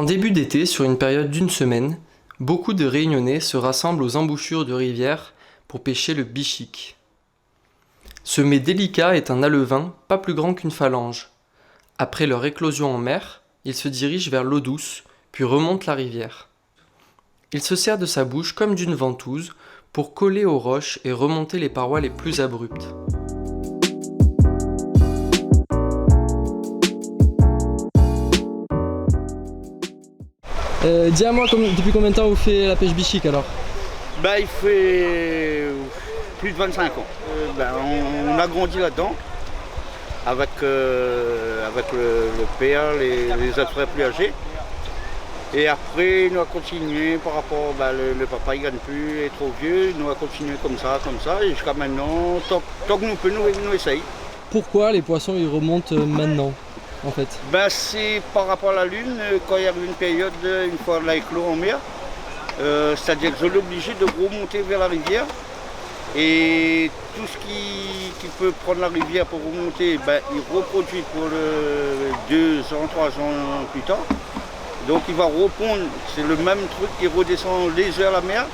début d'été, sur une période d'une semaine, beaucoup de Réunionnais se rassemblent aux embouchures de rivières pour pêcher le bichic. Ce mets délicat est un alevin pas plus grand qu'une phalange. Après leur éclosion en mer, il se dirige vers l'eau douce, puis remonte la rivière. Il se sert de sa bouche comme d'une ventouse pour coller aux roches et remonter les parois les plus abruptes. Dis-moi, depuis combien de temps vous faites la pêche bichic alors? Il fait plus de 25 ans. On a grandi là-dedans avec le père, les autres frères plus âgés. Et après, nous avons continué par rapport, le papa il ne gagne plus, il est trop vieux, nous avons continué comme ça, et jusqu'à maintenant, tant que nous pouvons, nous essayons. Pourquoi les poissons ils remontent maintenant en fait? C'est par rapport à la lune, quand il y avait une période, une fois l'éclos en mer, c'est-à-dire que je l'ai obligé de remonter vers la rivière. Et tout ce qui peut prendre la rivière pour remonter, il reproduit pour 2 ans, 3 ans plus tard. Donc il va répondre, c'est le même truc qui redescend léger à la mer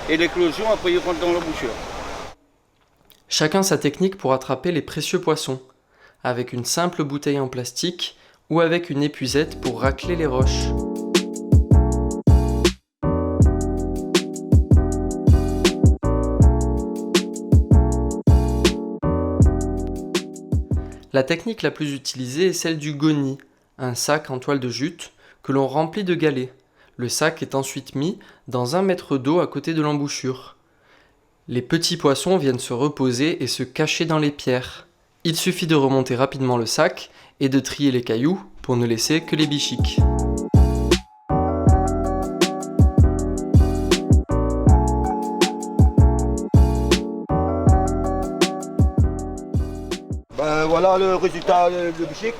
et l'éclosion, après il rentre dans la bouchure. Chacun sa technique pour attraper les précieux poissons, avec une simple bouteille en plastique ou avec une épuisette pour racler les roches. La technique la plus utilisée est celle du goni, un sac en toile de jute que l'on remplit de galets. Le sac est ensuite mis dans 1 mètre d'eau à côté de l'embouchure. Les petits poissons viennent se reposer et se cacher dans les pierres. Il suffit de remonter rapidement le sac et de trier les cailloux pour ne laisser que les bichics. Voilà le résultat du bichic.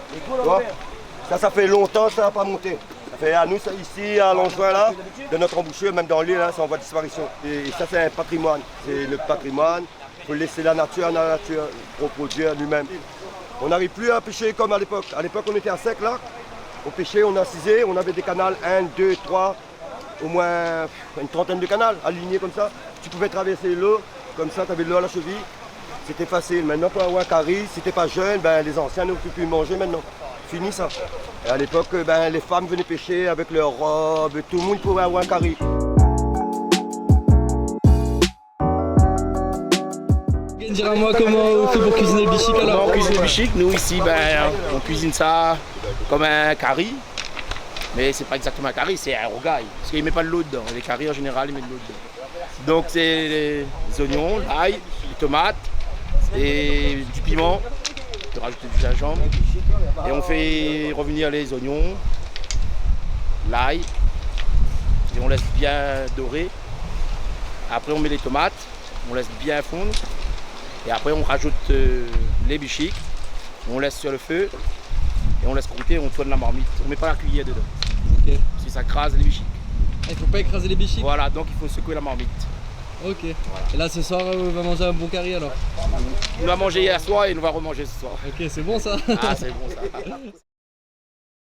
Ça fait longtemps que ça n'a pas monté. Ça fait à nous ici, à l'Angevin là, de notre embouchure, même dans l'île, c'est en voie de disparition. Et ça c'est un patrimoine. C'est le patrimoine. Il faut laisser la nature reproduire lui-même. On n'arrive plus à pêcher comme à l'époque. À l'époque on était à sec là. On pêchait, on incisait, on avait des canals 1, 2, 3, au moins une trentaine de canals alignés comme ça. Tu pouvais traverser l'eau, comme ça tu avais de l'eau à la cheville. C'était facile. Maintenant, pour avoir un carry, si t'es pas jeune, les anciens ne peuvent plus manger maintenant. Fini ça. Et à l'époque, les femmes venaient pêcher avec leurs robes, tout le monde pouvait avoir un carry. Dis-moi comment vous faites pour cuisiner le bichic alors? On cuisine le bichic, nous ici, on cuisine ça comme un carry. Mais c'est pas exactement un carry, c'est un rogaille. Parce qu'il met pas de l'eau dedans. Les carrys en général, ils mettent de l'eau dedans. Donc c'est les oignons, l'ail, les tomates et du piment. On peut rajouter du gingembre. Et on fait revenir les oignons, l'ail. Et on laisse bien dorer. Après on met les tomates, on laisse bien fondre. Et après on rajoute les bichics, on laisse sur le feu. Et on laisse croûter, on tourne la marmite. On ne met pas la cuillère dedans. Ok. Si ça crase les bichics. Il faut pas écraser les bichics? Voilà, donc il faut secouer la marmite. Ok. Voilà. Et là ce soir, on va manger un bon carry alors? On a mangé hier soir et on va remanger ce soir. Ok, c'est bon ça? Ah, c'est bon ça.